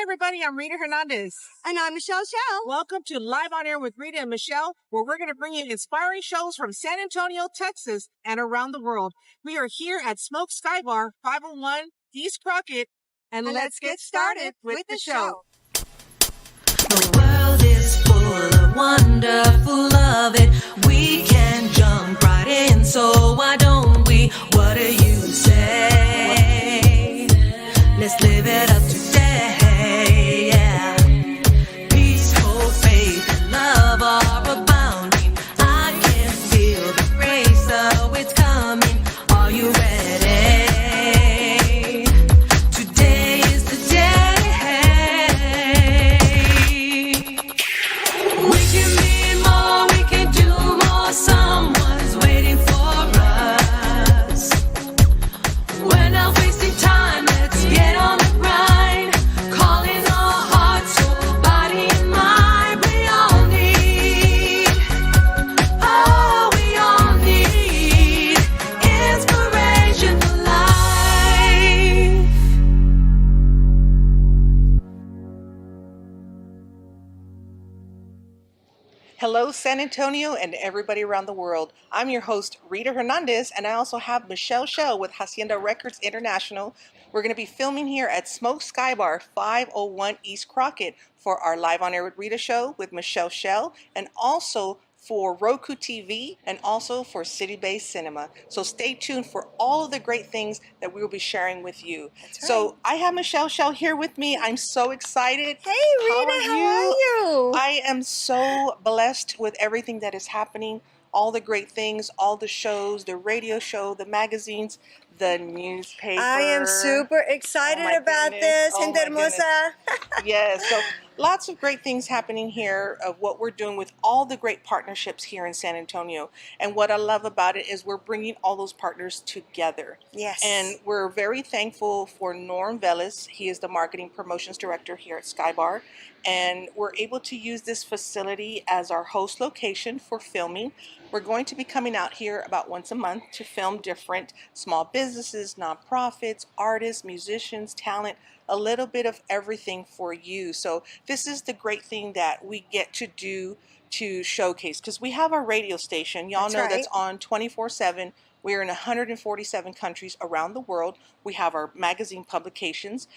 everybody, I'm Rita Hernandez. And I'm Michelle Shell. Welcome to Live on Air with Rita and Michelle, where we're going to bring you inspiring shows from San Antonio, Texas, and around the world. We are here at Skybar, 501 East Crockett, and let's get started with the show. The world is full of wonderful love it. We can jump right in, so why don't we? What do you say? Let's live it up today, yeah. Peaceful faith and love are abounding. I can feel the grace, so it's coming. Are you ready? Today is the day. We can be more, we can do more. Someone's waiting for us. We're not wasting time, let's get on the grind. Calling our hearts, soul, body, and mind. We all need, oh, we all need inspiration for life. Hello, San Antonio, and everybody around the world. I'm your host, Rita Hernandez, and I also have Michelle Shell with Hacienda Records International. We're going to be filming here at Skybar, 501 East Crockett, for our Live on Air with Rita show with Michelle Shell, and also for Roku TV, and also for City Based Cinema. So stay tuned for all of the great things that we will be sharing with you. That's right. So I have Michelle Shell here with me. I'm so excited. Hey, Rita, how are you? I am so blessed with everything that is happening, all the great things, all the shows, the radio show, the magazines, the newspaper. I am super excited Oh my about goodness. this. Oh Gente my goodness. hermosa. Yes, so lots of great things happening here of what we're doing with all the great partnerships here in San Antonio. And what I love about it is we're bringing all those partners together. Yes. And we're very thankful for Velez. He is the marketing promotions director here at Skybar. And we're able to use this facility as our host location for filming. We're going to be coming out here about once a month to film different small businesses, nonprofits, artists, musicians, talent, a little bit of everything for you. So this is the great thing that we get to do to showcase, because we have our radio station. Y'all That's know right. that's on 24/7. We're in 147 countries around the world. We have our magazine publications.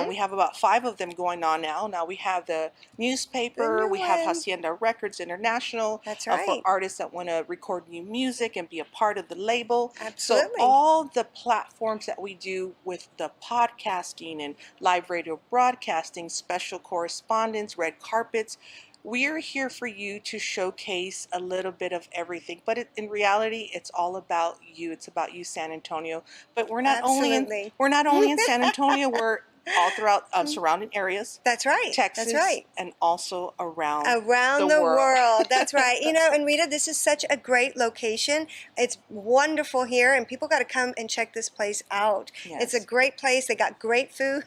We have about 5 of them going on now. Now we have the newspaper. The new We have one. Hacienda Records International. That's For right. artists that want to record new music and be a part of the label. Absolutely. So all the platforms that we do with the podcasting and live radio broadcasting, special correspondence, red carpets, we're here for you to showcase a little bit of everything. But in reality, it's all about you. It's about you, San Antonio. But we're not only Absolutely. in San Antonio. We're all throughout surrounding areas. That's right. Texas, That's right. and also around the world. That's right. You know, and Rita, this is such a great location. It's wonderful here, and people got to come and check this place out. Yes. It's a great place. They got great food.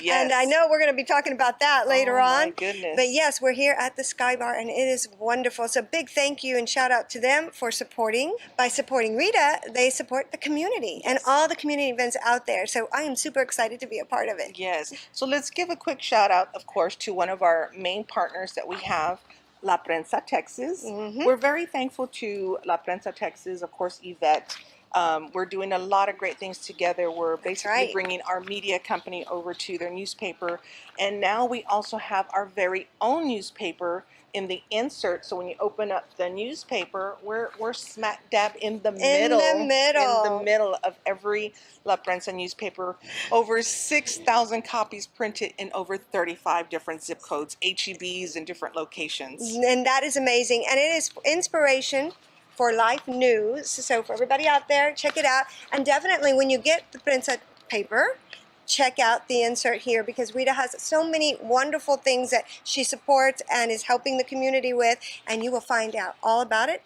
Yes. And I know we're going to be talking about that later Oh, on. my goodness. But yes, we're here at the Skybar, and it is wonderful. So big thank you and shout out to them for supporting. By supporting Rita, they support the community and all the community events out there. So I am super excited to be a part of it. Yes. So let's give a quick shout out, of course, to one of our main partners that we have, La Prensa Texas. We're very thankful to La Prensa Texas, of course, Yvette. We're doing a lot of great things together. We're basically right. bringing our media company over to their newspaper. And now we also have our very own newspaper in the insert. So when you open up the newspaper, we're smack dab in the middle. In the middle of every La Prensa newspaper. Over 6,000 copies printed in over 35 different zip codes, HEBs, and different locations. And that is amazing. And it is inspiration for life news. So for everybody out there, check it out. And definitely when you get the Prensa paper, check out the insert here, because Rita has so many wonderful things that she supports and is helping the community with, and you will find out all about it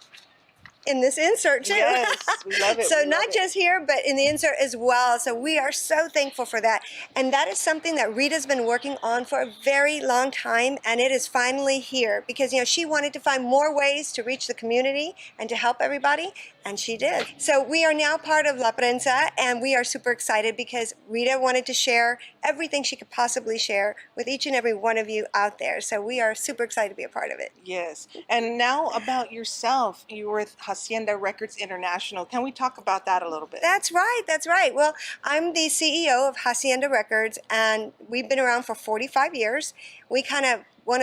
in this insert too. Yes, we love it. So We love not it. just here, but in the insert as well. So we are so thankful for that. And that is something that Rita's been working on for a very long time, and it is finally here because, you know, she wanted to find more ways to reach the community and to help everybody, and she did. So we are now part of La Prensa, and we are super excited because Rita wanted to share everything she could possibly share with each and every one of you out there. So we are super excited to be a part of it. Yes. And now about yourself. You were with Hacienda Records International. Can we talk about that a little bit? That's right, that's right. Well, I'm the CEO of Hacienda Records, and we've been around for 45 years. We were one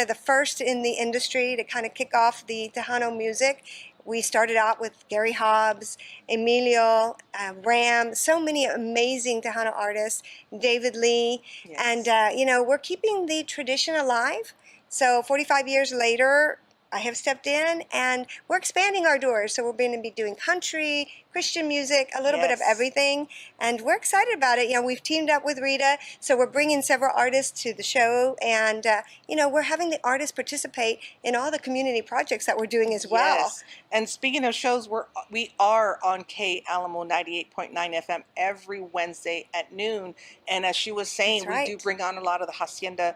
of the first in the industry to kind of kick off the Tejano music. We started out with Gary Hobbs, Emilio, Ram, so many amazing Tejano artists, David Lee, Yes. and you know, we're keeping the tradition alive. So 45 years later, I have stepped in, and we're expanding our doors. So we're going to be doing country, Christian music, a little bit of Yes. everything, and we're excited about it. You know, we've teamed up with Rita, so we're bringing several artists to the show, and you know, we're having the artists participate in all the community projects that we're doing as well. Yes. And speaking of shows, we are on K Alamo 98.9 FM every Wednesday at noon. And as she was saying, That's right. we do bring on a lot of the Hacienda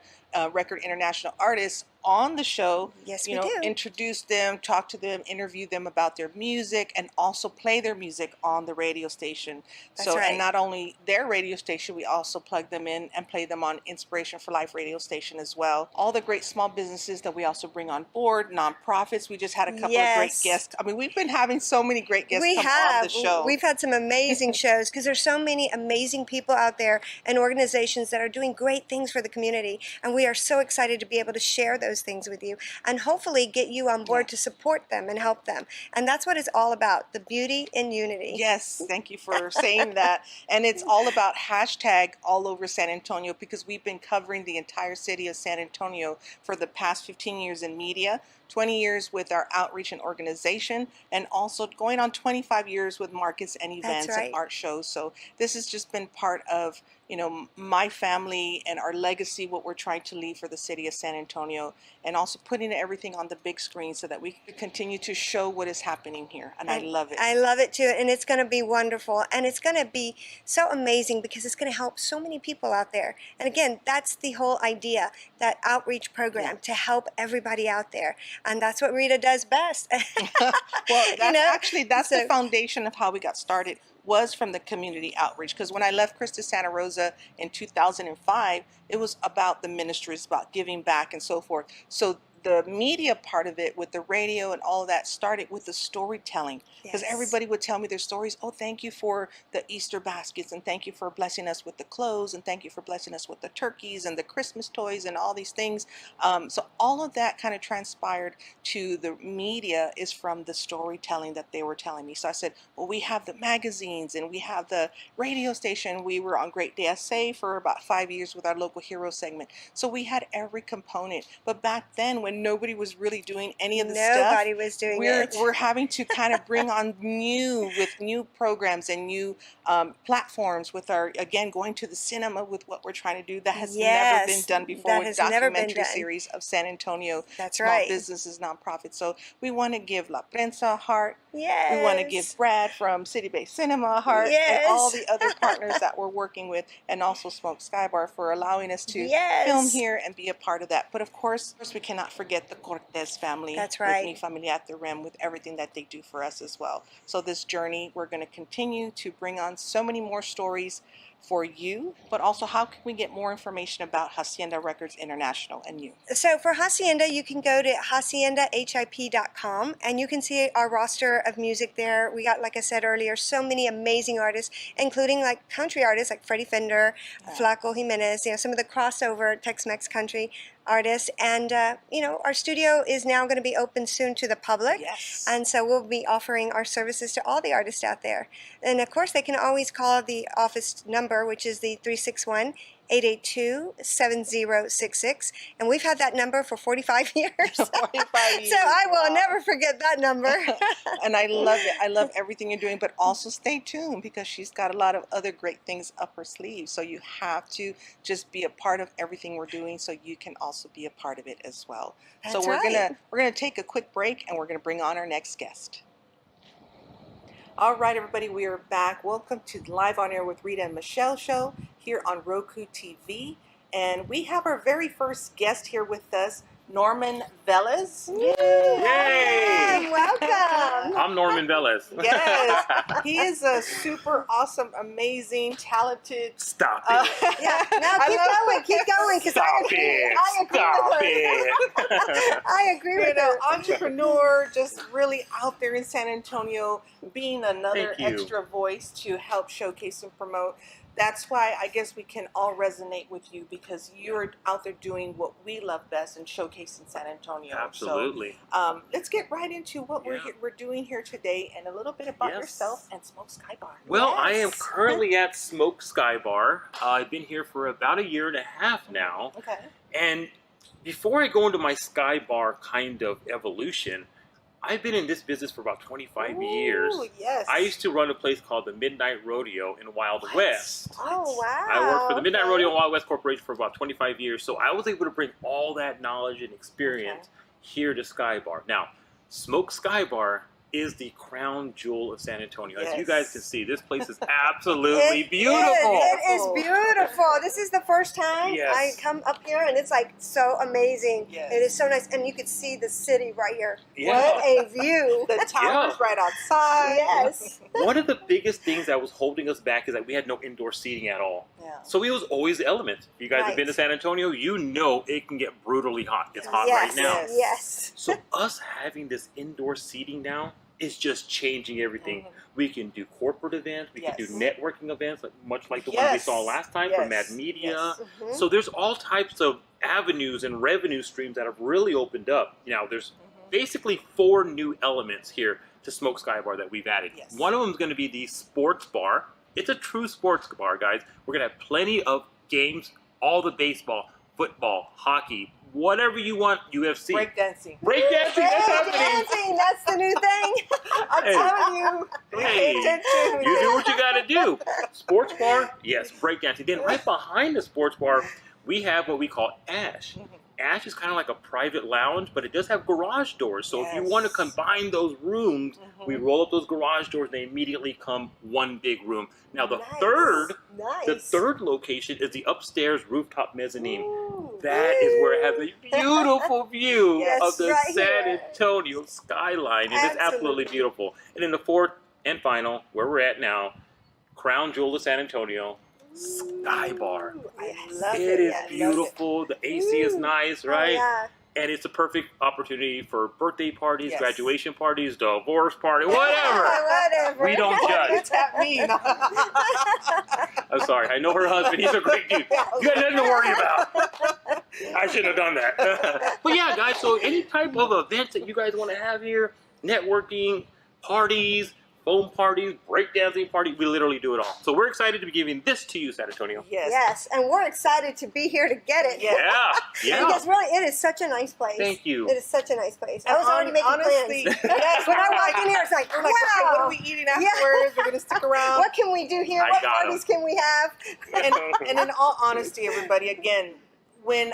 Record International artists on the show. Yes, you we know, do. introduce them, talk to them, interview them about their music, and also play their music on the radio station. That's So, right. and not only their radio station, we also plug them in and play them on Inspiration for Life radio station as well. All the great small businesses that we also bring on board, nonprofits. We just had a couple of great Yes. guests. I mean, we've been having so many great guests We come have. on the show. We've had some amazing shows because there's so many amazing people out there and organizations that are doing great things for the community. And we are so excited to be able to share those things with you and hopefully get you on board to support them and help them. And that's what it's all about, the beauty in unity. Yes, thank you for saying that. And it's all about hashtag all over San Antonio, because we've been covering the entire city of San Antonio for the past 15 years in media, 20 years with our outreach and organization, and also going on 25 years with markets and events right. and art shows. So this has just been part of, you know, my family and our legacy, what we're trying to leave for the city of San Antonio, and also putting everything on the big screen so that we can continue to show what is happening here. And I love it. I love it too, and it's going to be wonderful, and it's going to be so amazing because it's going to help so many people out there. And again, that's the whole idea, that outreach program, to help everybody out there, and that's what Rita does best. Well, that's So- the foundation of how we got started, was from the community outreach. Because when I left Christus Santa Rosa in 2005, it was about the ministries, about giving back and so forth. So the media part of it with the radio and all of that started with the storytelling, because Yes. everybody would tell me their stories. Oh, thank you for the Easter baskets, and thank you for blessing us with the clothes, and thank you for blessing us with the turkeys and the Christmas toys and all these things. So all of that kind of transpired to the media is from the storytelling that they were telling me. So I said, well, we have the magazines and we have the radio station. We were on Great Day SA for about 5 years with our local hero segment. So we had every component. But back then, when nobody was really doing any of the Nobody stuff, was doing we're it. we're having to kind of bring on new programs and new platforms with our, again, going to the cinema with what we're trying to do. That has never been Yes, done before that with has never been documentary done. series of San Antonio That's small right. businesses, nonprofits. So we want to give La Prensa a heart. Yes. We want to give Brad from City Based Cinema a heart, and all Yes. the other partners that we're working with, and also Smoke Skybar for allowing us to Yes. film here and be a part of that. But of course, we cannot forget the Cortez family. That's right. With Mi Familia at the Rim, with everything that they do for us as well. So this journey, we're going to continue to bring on so many more stories for you, but also how can we get more information about Hacienda Records International and you? So for Hacienda, you can go to haciendahip.com and you can see our roster of music there. We got, like I said earlier, so many amazing artists, including like country artists like Freddie Fender, Flaco Jimenez, you know, some of the crossover Tex-Mex country artists. And, you know, our studio is now going to be open soon to the public. Yes. And so we'll be offering our services to all the artists out there. And of course, they can always call the office number, which is the 361-882-7066. And we've had that number for 45 years. 45 years. So I will Wow. never forget that number. And I love it. I love everything you're doing, but also stay tuned because she's got a lot of other great things up her sleeve. So you have to just be a part of everything we're doing so you can also be a part of it as well. So That's we're right. gonna take a quick break and we're gonna bring on our next guest. All right, everybody, we are back. Welcome to Live on Air with Rita and Michelle show here on Roku TV. And we have our very first guest here with us, Norman Velez. Yay! Welcome. I'm Norman Velez. Yes, he is a super awesome, amazing, talented. Stop it. Yeah, no, keep going, because I Stop agree. it. I agree Stop with her. it. I agree You with know, her. entrepreneur, just really out there in San Antonio, being another Thank you. extra voice to help showcase and promote. That's why I guess we can all resonate with you, because you're out there doing what we love best and showcasing San Antonio. Absolutely. So, let's get right into what Yeah. we're doing here today, and a little bit about Yes. yourself and Smoke Skybar. Well, I am Yes. currently at Smoke Skybar. I've been here for about a year and a half now. Okay. And before I go into my Skybar kind of evolution, I've been in this business for about 25 years. Ooh, yes. I used to run a place called the Midnight Rodeo in Wild West. Oh, wow. I worked for the Midnight Okay. Rodeo and Wild West Corporation for about 25 years, so I was able to bring all that knowledge and experience here to Skybar. Now, Smoke Skybar is the crown jewel of San Antonio. As you Yes. guys can see, this place is absolutely beautiful. It is beautiful. This is the first time Yes. I come up here, and it's like so amazing. Yes. It is so nice, and you could see the city right here. Yeah. What a view! The tower's Yeah. right outside. Yes. One of the biggest things that was holding us back is that we had no indoor seating at all. Yeah. So it was always the elements. If you guys have been to Right. San Antonio, you know it can get brutally hot. It's hot yes. right now. Yes. Yes. So us having this indoor seating now is just changing everything. Mhm. We can do corporate events. We can do Yes. networking events, much like the one we Yes. saw last time from Mad Yes. Media. Yes. Mhm. So there's all types of avenues and revenue streams that have really opened up. Now there's basically 4 new elements here to Smoke Skybar that we've added. Yes. One of them is going to be the sports bar. It's a true sports bar, guys. We're going to have plenty of games, all the baseball, football, hockey, whatever you want, UFC. Breakdancing. Breakdancing, that's happening. Dancing, that's the new thing. I'm Hey. telling you. Hey, you do what you got to do. Sports bar, yes, breakdancing. Then right behind the sports bar, we have what we call Ash. Mhm. Ash is kind of like a private lounge, but it does have garage doors. So if you Yes. want to combine those rooms, Mhm. we roll up those garage doors and they immediately come one big room. Now the Nice. third Nice. location is the upstairs rooftop mezzanine. Ooh. That is where it has a beautiful view Yes, of the right San here. Antonio skyline. It is absolutely Absolutely. beautiful. And then the fourth and final, where we're at now, crown jewel of San Antonio, Skybar. Ooh, I yes. love It is yes. beautiful. The AC is Ooh. nice, Oh, right? yeah. And it's a perfect opportunity for birthday parties, Yes. graduation parties, divorce party, whatever. Whatever. We don't judge. What's that mean? I'm sorry. I know her husband. He's a great dude. You got nothing to worry about. I shouldn't have done that. But yeah, guys, so any type of events that you guys want to have here, networking, parties, foam parties, breakdancing parties, we literally do it all. So we're excited to be giving this to you, San Antonio. Yes. Yes, and we're excited to be here to get it. Yeah. Yeah, yeah. Because really, it is such a nice place. Thank you. It is such a nice place. And I was already making honestly, plans. yes, When I walked in here, it's like, we're like, okay, what wow. are we eating afterwards? We're gonna stick around. What can we do here? I What got 'em. parties can we have? and in all honesty, everybody, again, when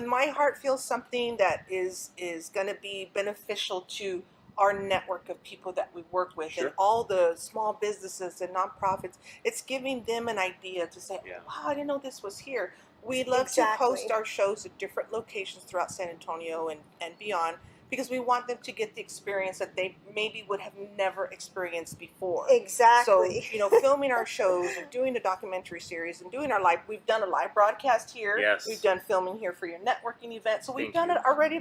my heart feels something that is going to be beneficial to our network of people that we work with Sure. and all the small businesses and nonprofits, it's giving them an idea to say, Yeah. wow, I didn't know this was here. We love Exactly. to post our shows at different locations throughout San Antonio and beyond, because we want them to get the experience that they maybe would have never experienced before. Exactly. So, filming our shows and doing a documentary series and doing we've done a live broadcast here. Yes. We've done filming here for your networking event. So we've Thank done you. it already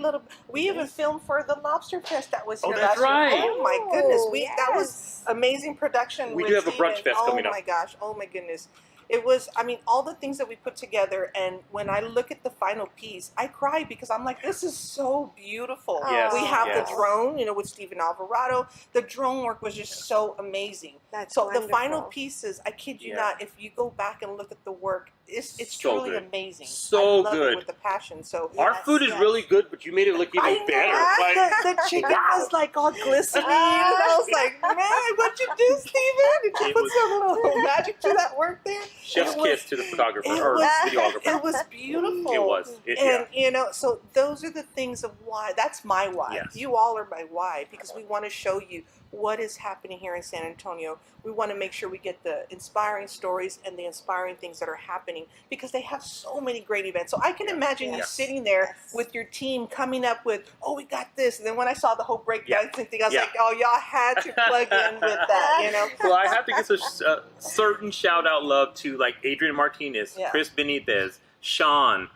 we even filmed for the Lobster Fest that was Oh, here that's last right. year. Oh my goodness. That was yes. amazing production. We with do have a brunch Steven. fest coming Oh up. my gosh. Oh my goodness. It was, all the things that we put together, and when I look at the final piece, I cry because I'm like, this is so beautiful. Yes, We have yes. the drone, with Steven Alvarado. The drone work was just so amazing. That's So wonderful. the final pieces, I kid you Yeah. not, if you go back and look at the work, it's So truly good. amazing. So I love good. it with the passion. So Our Yes, food is yes. really good, but you made it look I even know. better. The chicken was like all glistening. Oh. I was like, man, what'd you do, Steven? Did you It put was- some little magic to that work there? Chef's It was- kiss to the photographer it or was- videographer. It was beautiful. It was. And you know, so those are the things of why. That's my why. Yes. You all are my why, because we want to show you what is happening here in San Antonio. We want to make sure we get the inspiring stories and the inspiring things that are happening, because they have so many great events. So I can imagine you Yes. sitting there Yes. with your team coming up with, oh, we got this. And then when I saw the whole breakdown thing, I was Yeah. like, oh, y'all had to plug in with that, you know? Well, I have to give a certain shout out love to like Adrian Martinez, Yeah. Chris Benitez, Sean.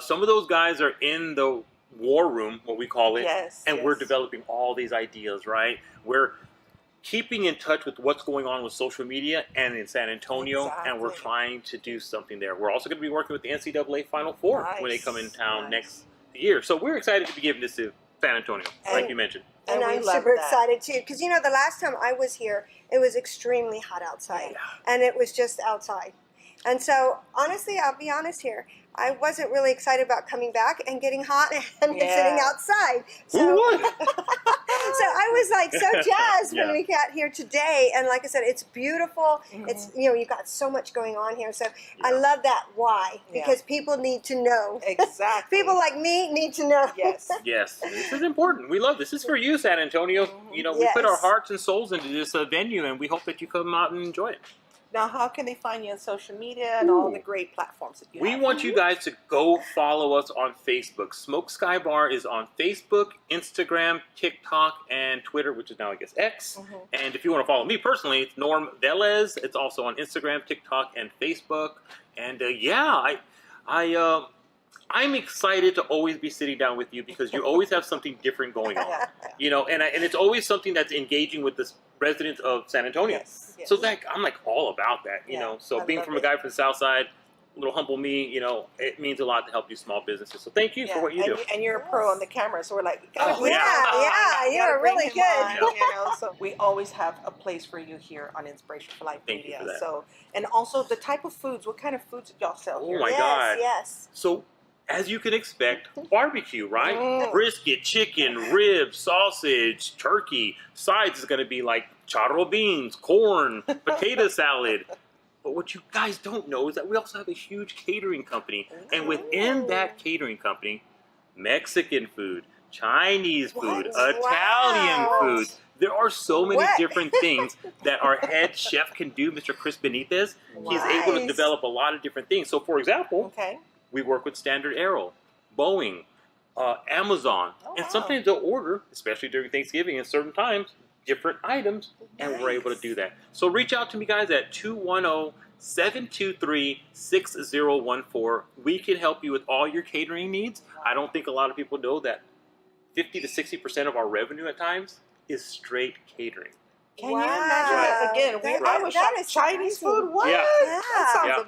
Some of those guys are in the war room, what we call it, Yes. and yes. we're developing all these ideas, right? We're keeping in touch with what's going on with social media and in San Antonio, and we're Exactly. trying to do something there. We're also going to be working with the NCAA Final Four when they come in Nice, town nice. next year. So we're excited to be giving this to San Antonio, like And- you mentioned. And we I'm love super that. excited too, because you know the last time I was here, it was extremely hot outside, and it was just outside. And so honestly, I'll be honest here, I wasn't really excited about coming back and getting hot and Yeah. sitting outside. So, Who would? so I was like so jazzed Yeah. when we got here today, and like I said, it's beautiful. Mhm. It's you got so much going on here. So I Yeah. love that why, Yeah. because people need to know. Exactly. People like me need to know. Yes. Yes, this is important. We love this. This is for you, San Antonio. You know, we put our Yes. hearts and souls into this venue, and we hope that you come out and enjoy it. Now, how can they find you on social media and all the great platforms that you We have? want you guys to go follow us on Facebook. Smoke Skybar is on Facebook, Instagram, TikTok, and Twitter, which is now, I guess, X. Mhm. And if you want to follow me personally, it's Norm Velez. It's also on Instagram, TikTok, and Facebook. And I'm excited to always be sitting down with you because you always have something different going on. Yeah. You know, and it's always something that's engaging with the residents of San Antonio. Yes. yes. So like I'm like all about that, you Yeah, know. So I being love from a it. guy from the South Side, little humble me, you know, it means a lot to help these small businesses. So thank you for what you do. And you're a pro on the camera, so we're like, we gotta Oh, bring yeah. him on. Yeah, We you're gotta bring really him good. on, you know, so we always have a place for you here on Inspiration for Life Thank you Media. for that. So, and also the type of foods. What kind of foods did y'all sell Oh here? my yes, God. yes. So as you can expect, barbecue, right? Mm. Brisket, chicken, ribs, sausage, turkey. Sides is going to be like charro beans, corn, potato salad. But what you guys don't know is that we also have a huge catering company. And within that catering company, Mexican food, Chinese food, What? Italian Wow. food. There are so many What? different things that our head chef can do, Mr. Chris Benitez. He's able to Nice. develop a lot of different things. So, for example, Okay. we work with Standard Aero, Boeing, Amazon, Oh, and wow. sometimes they'll order, especially during Thanksgiving and certain times, different items, and we're able to do that. So reach out to me, guys, at 210-723-6014. We can help you with all your catering needs. I don't think a lot of people know that 50 to 60% of our revenue at times is straight catering. Can you imagine that? Again, That- I was that shocked. is Chinese surprising. food? What? Yeah. That sounds Yeah. That is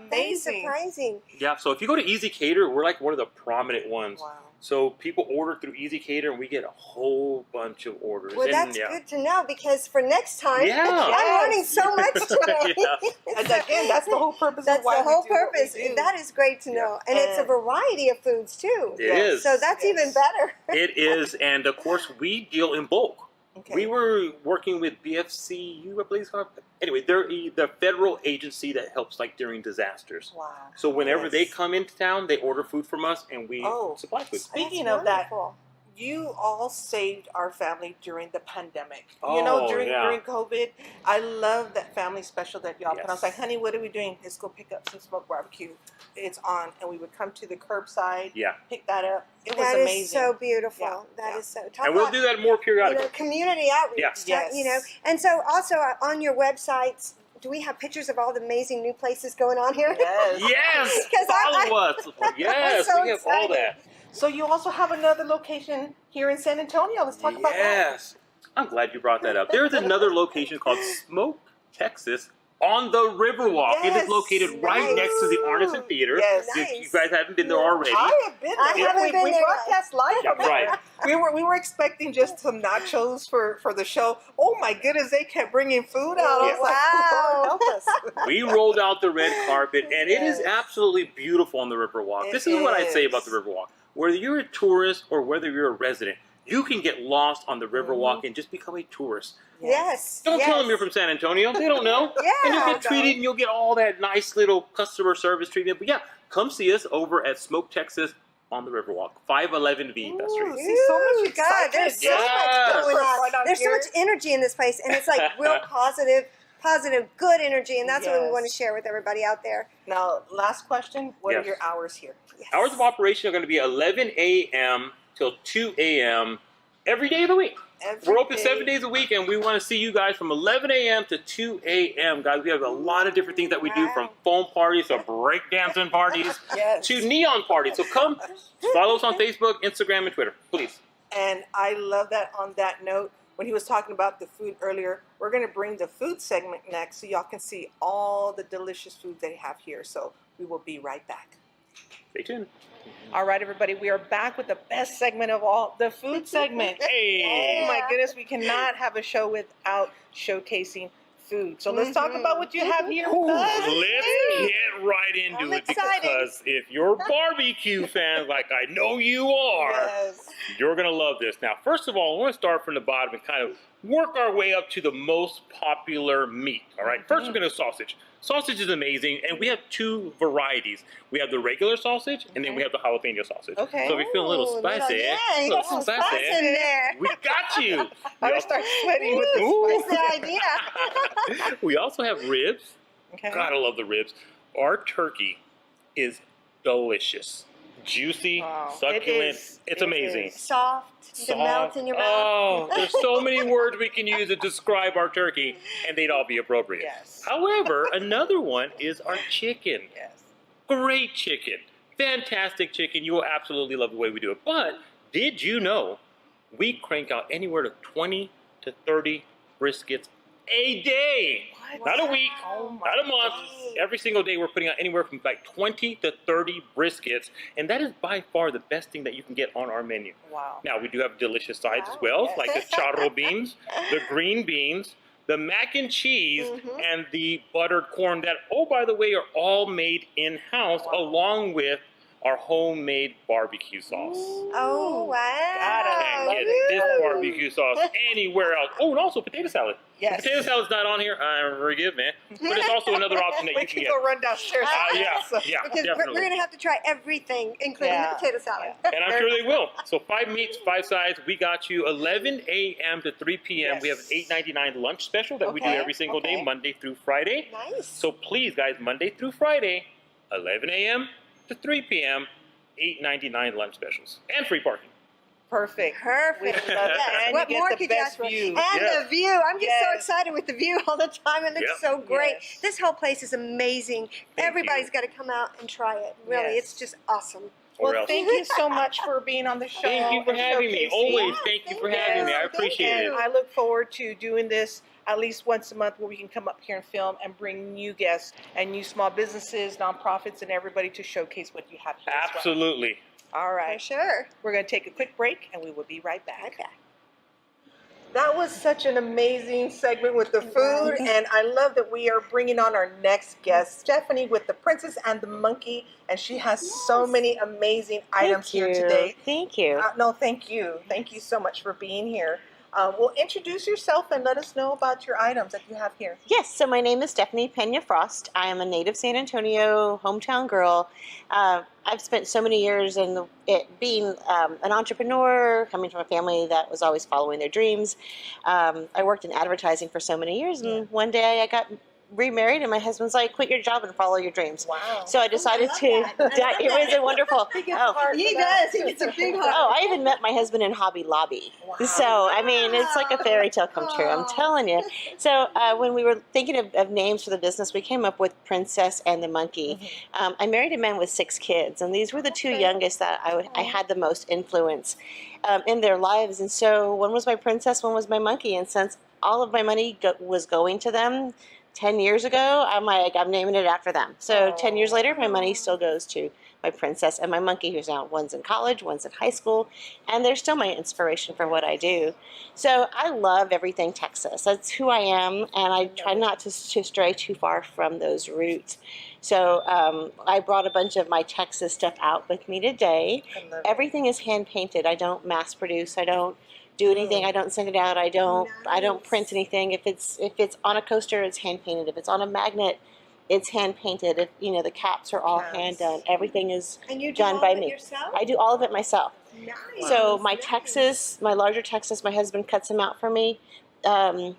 amazing. surprising. Yeah, so if you go to Easy Cater, we're like one of the prominent ones. Wow. So people order through Easy Cater, and we get a whole bunch of orders. Well, and, that's yeah. good to know because for next time, Yeah. I'm learning so much today. Yeah. And again, that's the whole purpose That's of why the whole we do what we purpose. do. That is great to know. And it's a And- variety of foods too. It is. So that's Yes. even better. It is, and of course, we deal in bulk. Okay. We were working with BFCU, I believe it's called. Anyway, they're the federal agency that helps like during disasters. Wow. So whenever they Yes. come into town, they order food from us, and we Oh. supply food. Speaking That's of that, wonderful. you all saved our family during the pandemic. You Oh, know, during yeah. COVID. I love that family special that y'all put on. I was Yes. like, honey, what are we doing? Let's go pick up some smoked barbecue. It's on. And we would come to the curbside, Yeah, pick that up. It was That is amazing. so beautiful. Yeah, That yeah. is so. Talk and we'll about, do that more periodically. community outreach. Yeah. Yes. You know, and so also on your websites, do we have pictures of all the amazing new places going on here? Yes. Yes, 'Cause follow us. Yes, so we have all excited. that. So you also have another location here in San Antonio. Let's talk about that. Yes, I'm glad you brought that up. There's another location called Smoke Texas on the Riverwalk. It Yes. is located right Nice. next to the Artisan Theater. Yes. If you Nice. guys haven't been there already. I have been there. I haven't been we there. broadcast live Yeah, from there. right. We were expecting just some nachos for the show. Oh my goodness, they kept bringing food out. I was like, Wow. Lord, help us. We rolled out the red carpet, and it is Yes. absolutely beautiful on the Riverwalk. It This is what I say is. about the Riverwalk. Whether you're a tourist or whether you're a resident, you can get lost on the Riverwalk and just become a tourist. Yes. Don't yes. tell them you're from San Antonio. They don't know. Yeah. And you'll get treated and you'll get all that nice little customer service treatment. But yeah, come see us over at Smoke, Texas on the Riverwalk, 511V Best Street. Ooh, see so much Ooh, God, there's so excitement. Yes. much going Right on. on There's so here. much energy in this place, and it's like real positive, good energy, and that's what we Yes. want to share with everybody out there. Now, last question. What Yes. are your hours here? Yes. Hours of operation are going to be 11 a.m. till 2 a.m. every day of the week. We're open 7 days a week, and we want to see you guys from 11 a.m. to 2 a.m. Guys, we have a lot of different things that we do, from foam parties to breakdancing parties Yes. to neon parties. So come follow us on Facebook, Instagram, and Twitter, please. And I love that on that note, when he was talking about the food earlier, we're going to bring the food segment next so y'all can see all the delicious food they have here. So we will be right back. Stay tuned. All right, everybody, we are back with the best segment of all, the food segment. Hey! Oh my goodness, we cannot have a show without showcasing food. So let's talk about what you have here with us. Let's get right into I'm it, excited. because if you're barbecue fans like I know you are, Yes. you're going to love this. Now, first of all, I want to start from the bottom and kind of work our way up to the most popular meat. All right, first we're going to sausage. Sausage is amazing, and we have two varieties. We have the regular sausage, and then we have the jalapeno sausage. Okay. So if you feel a little Ooh, spicy, yeah, you little got some spice in there. we got you. I'm going to start sweating with the Ooh. That's the idea. We also have ribs. Okay. God, I love the ribs. Our turkey is delicious, juicy, Wow. succulent. It is. It's It amazing. is. Soft, you can melt in your mouth. Oh, there's so many words we can use to describe our turkey, and they'd all be appropriate. Yes. However, another one is our chicken. Yes. Great chicken. Fantastic chicken. You will absolutely love the way we do it. But did you know we crank out anywhere to 20 to 30 briskets a day? What? Not a week, Oh my not a month. goodness. Every single day we're putting out anywhere from like 20 to 30 briskets. And that is by far the best thing that you can get on our menu. Wow. Now, we do have delicious sides Wow, as well, yes. like the charro beans, the green beans, the mac and cheese, and the buttered corn that, oh, by the way, are all made in-house, Wow. along with our homemade barbecue sauce. Oh, wow. Can't love get it. this barbecue sauce anywhere else. Oh, and also potato salad. Yes. Potato salad's not on here. Forgive me. But it's also another option that We you can can go get. run downstairs. Yeah, Because we're definitely. going to have to try everything, including Yeah. the potato salad. And I'm sure they will. So 5 meats, 5 sides. We got you 11 a.m. to 3 p.m. We have an Yes. $8.99 lunch special that we do Okay, every single day, okay. Monday through Friday. Nice. So please, guys, Monday through Friday, 11 a.m. to 3 p.m., $8.99 lunch specials. And free parking. Perfect. Perfect. We love that. Yes. And What you get more the could you best ask for? view. And Yes. the view. I'm just so Yes. excited with the view all the time. It looks Yep. so great. Yes. This whole place is amazing. Thank Everybody's you. got to come out and try it. Really, Yes. it's just awesome. Or Well, else. thank you so much for being on the show. Thank you for and having me. showcasing. Always, Yeah, thank you for thank having me. you. I Thank appreciate you. it. I look forward to doing this at least once a month, where we can come up here and film and bring new guests and new small businesses, nonprofits, and everybody to showcase what you have here as well. Absolutely. All For right. sure. We're going to take a quick break, and we will be right back. Okay. That was such an amazing segment with the food, and I love that we are bringing on our next guest, Stephanie, with the Princess and the Monkey, and she has so many amazing items here today. Thank you. No, thank you. Thank you so much for being here. Well, introduce yourself and let us know about your items that you have here. Yes, so my name is Stephanie Pena Frost. I am a native San Antonio hometown girl. I've spent so many years in being an entrepreneur, coming from a family that was always following their dreams. I worked in advertising for so many years, and one day I got remarried, and my husband's like, quit your job and follow your dreams. Wow. So I decided love to, that. I love it was a wonderful. He gets Oh. hard He for that. does. He gets a big heart. Oh, I even met my husband in Hobby Lobby. Wow. So, I mean, it's like a fairy tale come true, I'm Aw. telling you. So, when we were thinking of names for the business, we came up with Princess and the Monkey. I married a man with 6 kids, and these were the 2 Okay. youngest that I had the most influence in their lives. And so, one was my princess, one was my monkey. And since all of my money was going to them, 10 years ago, I'm like, I'm naming it after them. So 10 years later, my money still goes to my princess and my monkey, who's now one's in college, one's in high school, and they're still my inspiration for what I do. So I love everything Texas. That's who I am, and I try not to stray too far from those roots. So I brought a bunch of my Texas stuff out with me today. Everything is hand painted. I don't mass produce. I don't do anything. I don't send it out. I don't print anything. If it's on a coaster, it's hand painted. If it's on a magnet, it's hand painted. If the caps are all hand done. Everything is done by me. Yourself? I do all of it myself. Nice. So my Texas, my larger Texas, my husband cuts them out for me. The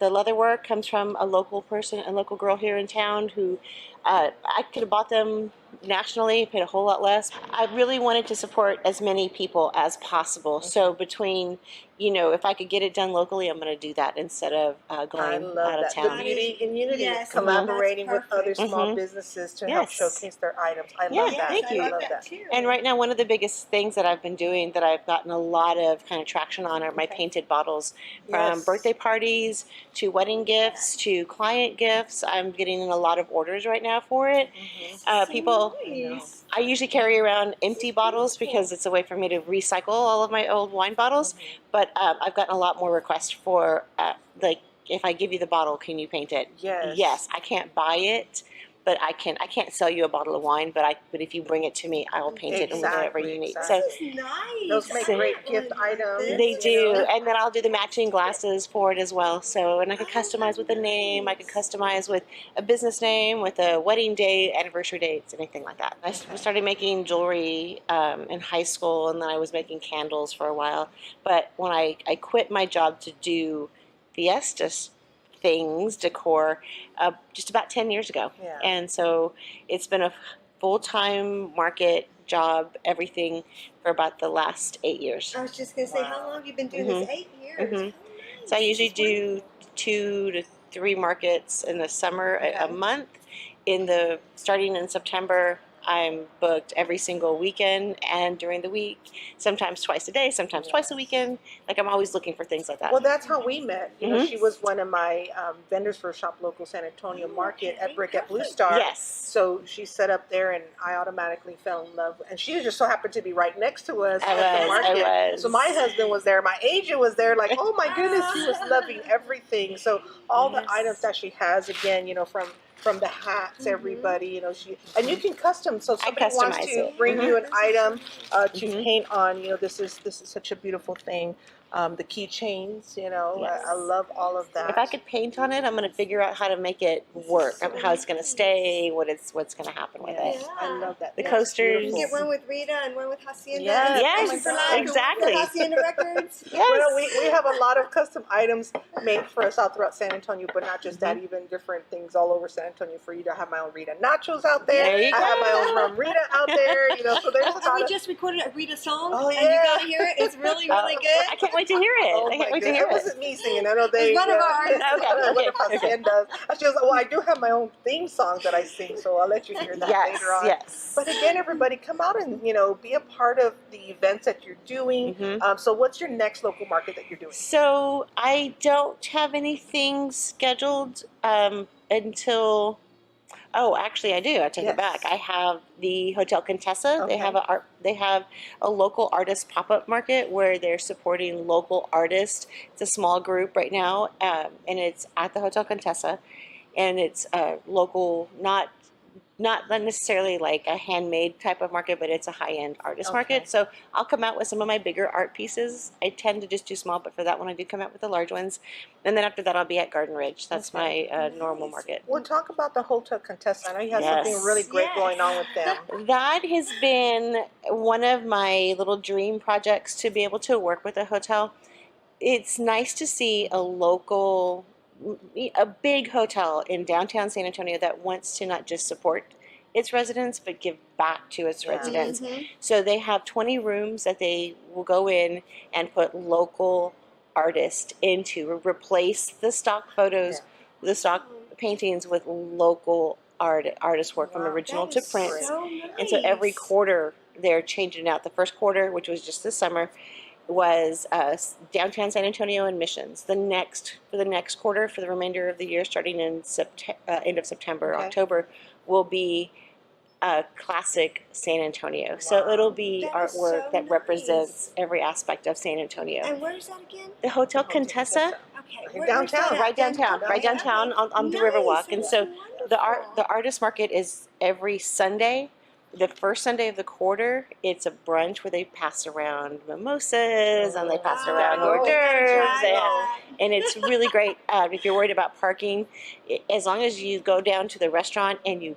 leather work comes from a local person, a local girl here in town who I could have bought them nationally, paid a whole lot less. I really wanted to support as many people as possible. So between, if I could get it done locally, I'm going to do that instead of going out of town. The beauty in unity, Yes, collaborating with that's other perfect. small businesses to help showcase their items. I love that. Thank you. I love that. too. And right now, one of the biggest things that I've been doing that I've gotten a lot of kind of traction on are my painted bottles, from birthday parties to wedding gifts to client gifts. I'm getting in a lot of orders right now for it. People, I usually carry around empty bottles because it's a way for me to recycle all of my old wine bottles. But I've gotten a lot more requests for like, if I give you the bottle, can you paint it? Yes, I can't buy it, but I can't sell you a bottle of wine, but if you bring it to me, I will paint it and whatever you need. So Nice. Those make great gift items. they do, and then I'll do the matching glasses for it as well. So, and I can customize with a name, I can customize with a business name, with a wedding date, anniversary dates, anything like that. I started making jewelry in high school, and then I was making candles for a while. But when I quit my job to do Fiesta things, decor, just about 10 years ago. Yeah. And so it's been a full-time market job, everything, for about the last 8 years. I was just going to say, how long have you been doing this? 8 years. Mhm. So I usually do 2 to 3 markets in the summer a month. Starting in September, I'm booked every single weekend and during the week, sometimes twice a day, sometimes twice a weekend. Like, I'm always looking for things like that. Well, that's how we met. She was one of my vendors for Shop Local San Antonio Market at Brick at Blue Star. Yes. So she set up there, and I automatically fell in love. And she just so happened to be right next to us at the market. I was. So my husband was there. My agent was there. Like, oh my goodness, he was loving everything. So all the items that she has, again, from the hats, everybody, and you can custom. So somebody wants to bring you an item to paint on. This is such a beautiful thing. The keychains, I love all of that. If I could paint on it, I'm going to figure out how to make it work, how it's going to stay, what's going to happen with it. I love that. The coasters. You get one with Rita and one with Hacienda. Yes, For life, exactly. The Hacienda Records. Yes. Well, we have a lot of custom items made for us out throughout San Antonio, but not just that, even different things all over San Antonio for you to have my own Rita nachos out there. There you I have my own rum Rita out there, so there's a lot We of... just recorded a Rita song, Oh, and you yeah. got to hear it. It's really, really good. I can't wait to hear it. Oh, I can't wait to my hear goodness. It it. wasn't me singing. I know they... It's one of ours. One of Hacienda's. She was like, well, I do have my own theme song that I sing, so I'll let you hear that later on. Yes. But again, everybody, come out and, be a part of the events that you're doing. So what's your next local market that you're doing? So I don't have anything scheduled until... Oh, actually, I do. I take it back. I have the Hotel Contessa. Okay. They have a local artist pop-up market where they're supporting local artists. It's a small group right now, and it's at the Hotel Contessa, and it's local, not necessarily like a handmade type of market, but it's a high-end artist market. So I'll come out with some of my bigger art pieces. I tend to just do small, but for that one I do come out with the large ones. And then after that I'll be at Garden Ridge. That's my normal market. Well, talk about the Hotel Contessa. I know you have something really great going on with them. That has been one of my little dream projects, to be able to work with a hotel. It's nice to see a big hotel in downtown San Antonio that wants to not just support its residents, but give back to its residents. So they have 20 rooms that they will go in and put local artists into, replace the stock photos, the stock paintings with local artist work from original to print. So nice. And so every quarter they're changing out. The first quarter, which was just this summer, was downtown San Antonio and Missions. For the next quarter, for the remainder of the year, starting in end of September, Okay. October, will be classic San Antonio. So it'll be That is artwork so that represents every aspect of San Antonio. And where's that again? The Hotel Hotel Contessa, Okay, Right downtown. where's that? right downtown, Okay. right downtown on the Nice, Riverwalk. And that's so the wonderful. artist market is every Sunday. The first Sunday of the quarter, it's a brunch where they pass around mimosas and they pass around Oh, hors d'oeuvres, Try and it's really great. If you're worried about parking, as long as you go down to the restaurant and you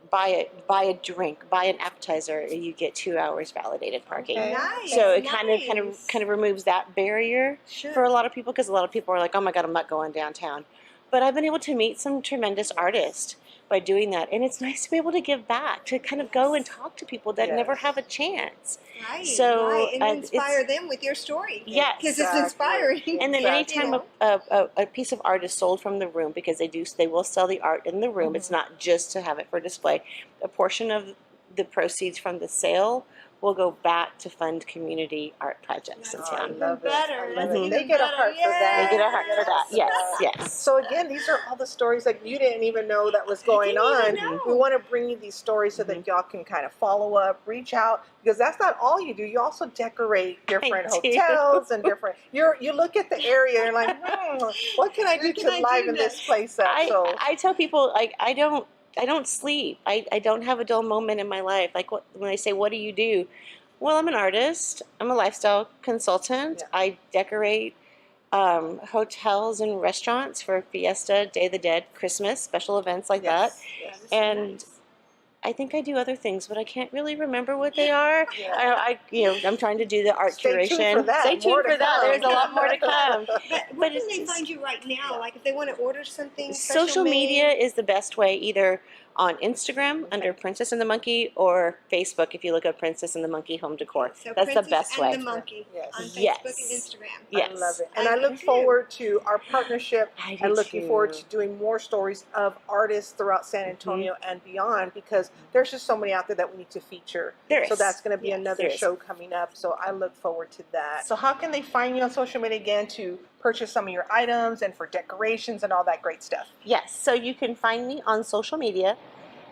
buy a drink, buy an appetizer, you get 2 hours validated parking. Okay. Nice. So it nice. kind of removes that barrier Sure. for a lot of people, because a lot of people are like, oh my god, I'm not going downtown. But I've been able to meet some tremendous artists by doing that, and it's nice to be able to give back, to kind of go and talk to people that never Yes. have a chance. Right, So, right. And it's- inspire them with your story. Yes. Because Exactly. it's inspiring. And then Exactly. anytime a piece of art is sold from the room, because they will sell the art in the room. It's not just to have it for display. A portion of the proceeds from the sale will go back to fund community art projects in That's I town. even love it. better. I love That's it. even They get a better. heart for that. They get a heart for that. Yes, yes. So again, these are all the stories that you didn't even know that was going didn't on. even know. We want to bring you these stories so that y'all can kind of follow up, reach out, because that's not all you do. You also decorate different I do. hotels and different. You look at the area and you're like, what can I do Where can to I do liven this? this place up? I tell people, like, I don't sleep. I don't have a dull moment in my life. Like, when they say, what do you do? Well, I'm an artist. I'm a lifestyle consultant. Yeah. I decorate hotels and restaurants for Fiesta, Day of the Dead, Christmas, special events like that. Yes. And I think I do other things, but I can't really remember what they are. Yeah. I'm trying to do the art Stay curation. tuned for that. Stay More tuned to for that. come. There's a lot more to come. But where But can it's they just- find you right now? Like if they want to order something Social special media made? is the best way, either on Instagram under Princess and the Monkey, or Facebook if you look up Princess and the Monkey Home Decor. So That's the Princess best and way. the Monkey Yes. on Facebook Yes. and Instagram. Yes. I love it. And I I look do. forward to our partnership I do and looking forward too. to doing more stories of artists throughout San Antonio and beyond, because there's just so many out there that we need to feature. There So is. that's going to be Yes. another There is. show coming up. So I look forward to that. So how can they find you on social media again to purchase some of your items and for decorations and all that great stuff? Yes, so you can find me on social media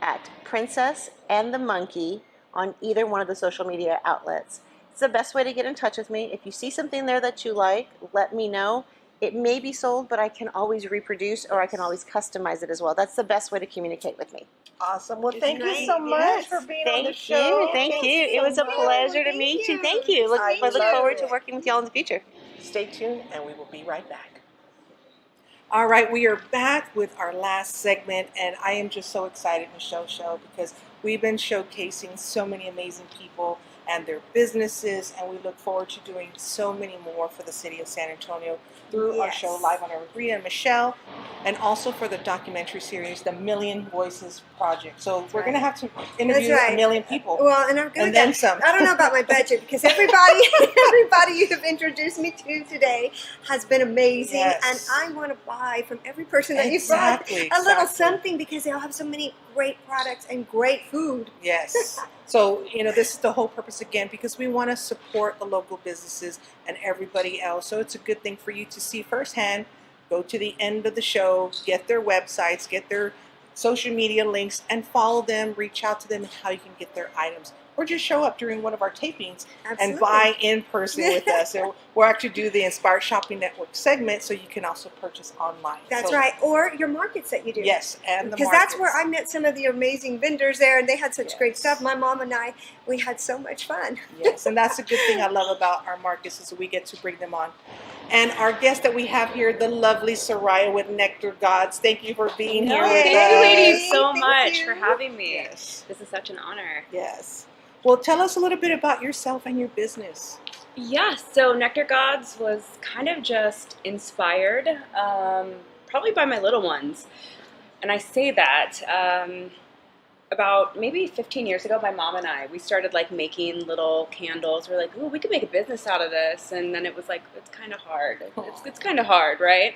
at Princess and the Monkey on either one of the social media outlets. It's the best way to get in touch with me. If you see something there that you like, let me know. It may be sold, but I can always reproduce, or I can always customize it as well. That's the best way to communicate with me. Awesome. Well, It's thank you great. so much Yes. for being on the Thank show. you. Thank you. It so was a much. pleasure to Thank meet you. you. Thank you. I I look love forward to it. working with y'all in the future. Stay tuned and we will be right back. All right, we are back with our last segment, and I am just so excited, Michelle Show, because we've been showcasing so many amazing people and their businesses, and we look forward to doing so many more for the city of San Antonio through our Yes. show Live on Air with Rita and Michelle, and also for the documentary series, the Million Voices Project. So we're going to have to interview That's right. a million people. Well, and I'm good And with then that. some. I don't know about my budget because everybody you have introduced me to today has been amazing, Yes. and I want to buy from every person that Exactly, you've brought a little exactly. something, because they all have so many great products and great food. Yes. So, this is the whole purpose again, because we want to support the local businesses and everybody else. So it's a good thing for you to see firsthand. Go to the end of the show, get their websites, get their social media links, and follow them, reach out to them, and how you can get their items. Or just show up during one of our tapings Absolutely. and buy in person with us. And we'll actually do the Inspired Shopping Network segment, so you can also purchase online. That's So, right. Or your markets that you do. Yes, and the Because that's where markets. I met some of the amazing vendors there, and they had such great Yes. stuff. My mom and I, we had so much fun. Yes, and that's a good thing I love about our markets, is we get to bring them on. And our guest that we have here, the lovely Sariah with Nectar Gods. Thank you for being here No, with thank us. you, ladies, so Thank much you. for having me. Yes, This is such an honor. yes. Well, tell us a little bit about yourself and your business. Yeah, so Nectar Gods was kind of just inspired, probably by my little ones. And I say that about maybe 15 years ago, my mom and I, we started like making little candles. We're like, ooh, we could make a business out of this. And then it was like, it's kind of hard. It's kind of hard, right?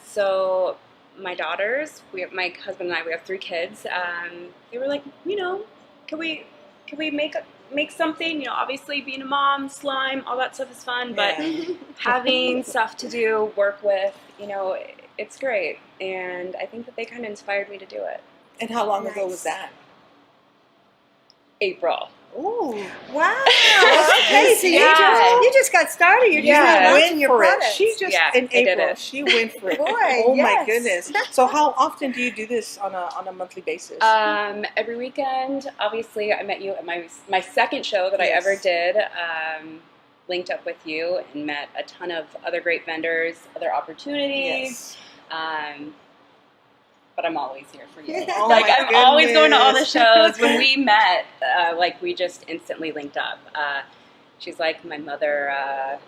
So my daughters, my husband and I, we have 3 kids. They were like, can we can we make something? You know, obviously being a mom, slime, all that stuff is fun, but having stuff to do, work with, you know, it's great. And I think that they kind of inspired me to do it. And how long ago was that? April. Ooh. Wow. Okay, so you just got started. You're just not launching your products. She just in April. She went for it. Boy, oh my goodness. So how often do you do this on a monthly basis? Every weekend. Obviously, I met you at my second show that I ever did. Linked up with you and met a ton of other great vendors, other opportunities. But I'm always here for you. Oh like my I'm always going to all the goodness. shows. When we met, like we just instantly linked up. She's like my mother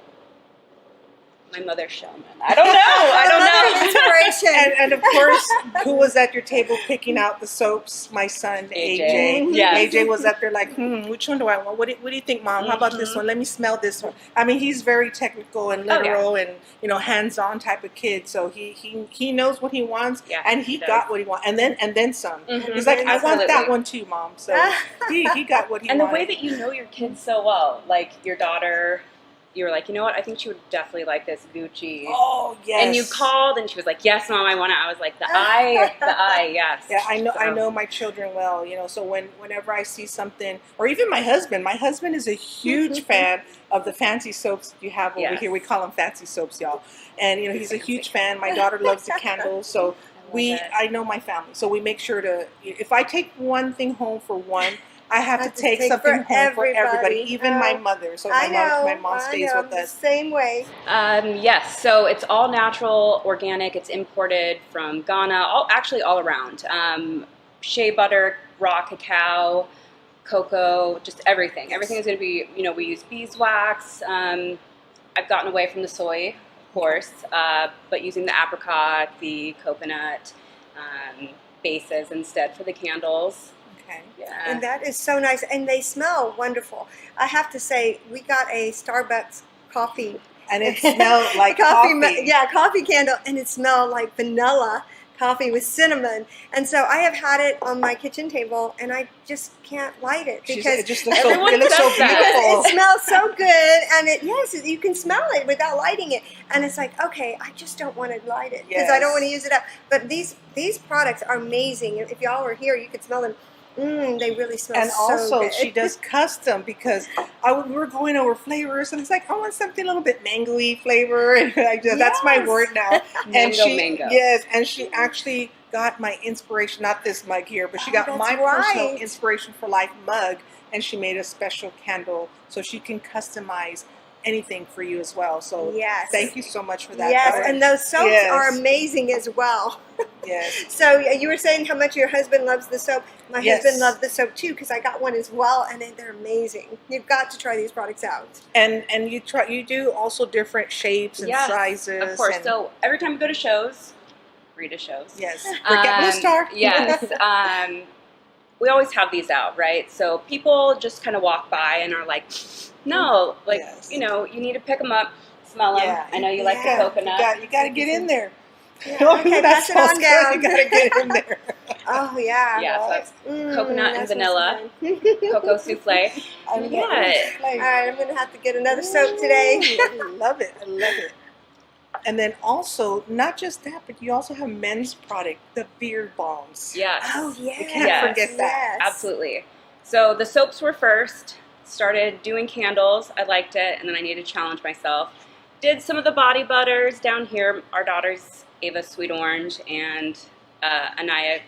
showman. I don't know. Inspiration. And of course, who was at your table picking out the soaps? My son, AJ. Yes. AJ was up there like, which one do I want? What do you think, Mom? How about this one? Let me smell this one. I mean, he's very technical and literal and, you know, hands-on type of kid. So he knows what he wants and he got what he wants. And then some. He's like, I want that one too, Mom. So he got what he wanted. And the way that you know your kids so well, like your daughter, you were like, you know what? I think she would definitely like this Gucci. Oh, yes. And you called, and she was like, yes, Mom, I want it. I was like, the eye, yes. Yeah, I know. So. I know my children well. You know, so whenever I see something, or even my husband is a huge fan of the fancy soaps you have over here. We call them fancy soaps, y'all. And you know, he's a huge fan. My daughter loves the candles, so I know my family. So we make sure to. If I take one thing home for one, I have to take something home for everybody, even my mother. So my mom stays with us. Same way. Yes, so it's all natural, organic. It's imported from Ghana, all around. Shea butter, raw cacao, cocoa, just everything. Everything is going to be, you know, we use beeswax. I've gotten away from the soy, of course, but using the apricot, the coconut bases instead for the candles. Yeah. And that is so nice. And they smell wonderful. I have to say, we got a Starbucks coffee. And it smelled like coffee. Yeah, coffee candle. And it smelled like vanilla coffee with cinnamon. And so I have had it on my kitchen table, and I just can't light it because it just looks so beautiful. It smells so good, and you can smell it without lighting it. And it's like, okay, I just don't want to light it because I don't want to use it up. But these products are amazing. If y'all were here, you could smell them. They really smell and so also good. she does custom because we were going over flavors and it's like I want something a little bit mango-y flavor and that's my word now. Mango. Yes, and she actually got my inspiration, not this mug here, but she got my personal inspiration for life mug, and she made a special candle so she can customize anything for you as well. So thank you so much for that. Yes, and those soaps are amazing as well. Yes. So you were saying how much your husband loves the soap. My husband loved the soap too because I got one as well, and they're amazing. You've got to try these products out. And you do also different shapes and sizes. Of course. So every time we go to shows, Rita shows. Yes. Forget Blue Star. Yes. We always have these out, right? So people just kind of walk by and are like, no, like, you know, you need to pick them up, smell them. I know you like the coconut. You got to get in there. Okay, pass it on down. You got to get in there. Oh, yeah. Yeah, so that's coconut and vanilla, cocoa souffle. All right, I'm going to have to get another soap today. I love it. And then also, not just that, but you also have men's product, the beard balms. Yes. Oh, yeah. You can't forget that. Yes. Absolutely. So the soaps were first. Started doing candles. I liked it, and then I needed to challenge myself. Did some of the body butters down here. Our daughters, Ava Sweet Orange and Anaya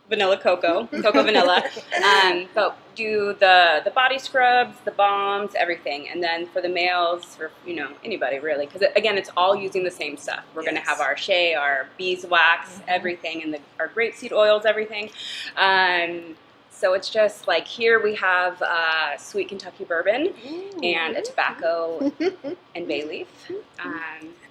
Vanilla Cocoa Vanilla. But do the body scrubs, the balms, everything. And then for the males, for anybody really, because again, it's all using the same stuff. We're going to have our shea, our beeswax, everything, and our grapeseed oils, everything. So it's just like here we have sweet Kentucky bourbon and a tobacco and bay leaf.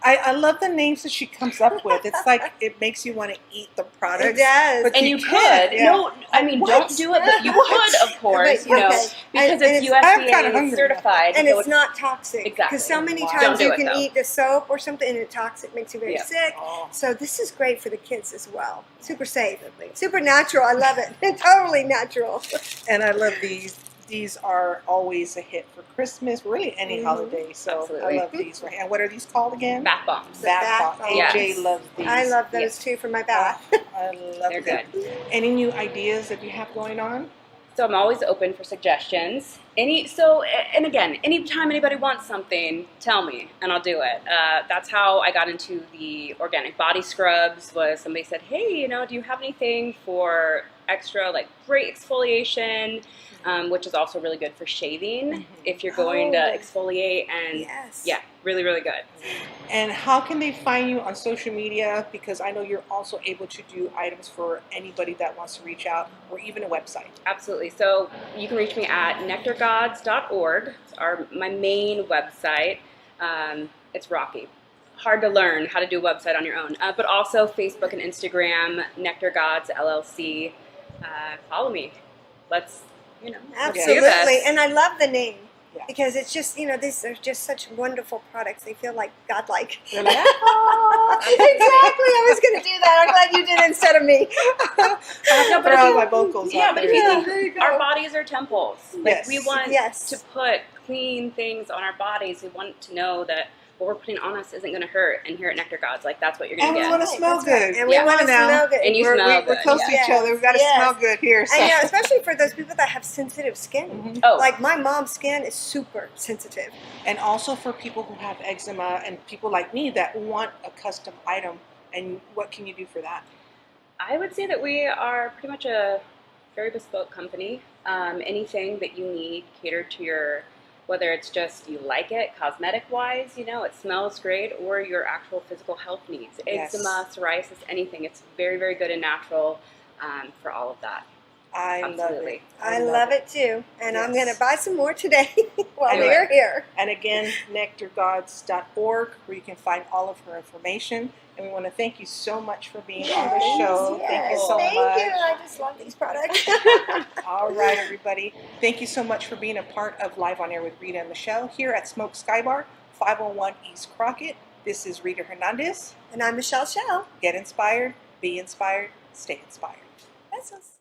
I love the names that she comes up with. It's like it makes you want to eat the product. It does. But and you could. Yeah. No, I mean, don't do it, but you could, of course, because it's USDA certified. And so it's not toxic. Exactly. Because so many times you can eat the soap or something and it's toxic, makes you very sick. Oh. So this is great for the kids as well. Super safe. Super natural. I love it. Totally natural. And I love these These are always a hit for Christmas, really any holiday. So Absolutely. I love these. Right? And what are these called again? Bath bombs. Bath bomb. Yes. AJ loves these. I love those Yes. too for my bath. I love They're them. good. Any new ideas that you have going on? So I'm always open for suggestions. And again, anytime anybody wants something, tell me and I'll do it. That's how I got into the organic body scrubs. Was somebody said, hey, do you have anything for extra like great exfoliation, which is also really good for shaving if you're going to exfoliate and Yes. yeah, really, really good. And how can they find you on social media? Because I know you're also able to do items for anybody that wants to reach out, or even a website. Absolutely. So you can reach me at nectargods.org. It's my main website. It's rocky. Hard to learn how to do a website on your own. But also Facebook and Instagram, Nectar Gods LLC. Follow me. Let's do Absolutely. this. And I love the name. Yeah. Because it's just, these are just such wonderful products. They feel like godlike. They're like, Exactly. I was going to do that. I'm glad you did instead of me. I have to put all my vocals Yeah, out but there. if you there you think go. our bodies are temples. Like Yes. we want Yes. to put clean things on our bodies. We want to know that what we're putting on us isn't going to hurt. And here at Nectar Gods, like that's what you're going And to we get. want to smell That's right. good. And we Yeah. want to Come on now. smell good. And you we're, smell we're good, close to yeah. each other. We've got to Yes. smell good here. So. I know, especially for those people that have sensitive skin. Oh, Like my mom's skin is super sensitive. And also for people who have eczema and people like me that want a custom item. And what can you do for that? I would say that we are pretty much a very bespoke company. Anything that you need catered to your, whether it's just you like it cosmetic-wise, it smells great, or your actual physical health needs. Yes. Eczema, psoriasis, anything. It's very, very good and natural for all of that. I love it. Absolutely. I love it too. And I'm Yes. going to buy some more today while Do we're it. here. And again, nectargods.org, where you can find all of her information. And we want to thank you so much for being on the show. Yes, Thank you so thank much. you. I just love these products. All right, everybody. Thank you so much for being a part of Live on Air with Rita and Michelle here at Smoke Skybar, 501 East Crockett. This is Rita Hernandez. And I'm Michelle Shell. Get inspired, be inspired, stay inspired. Besos.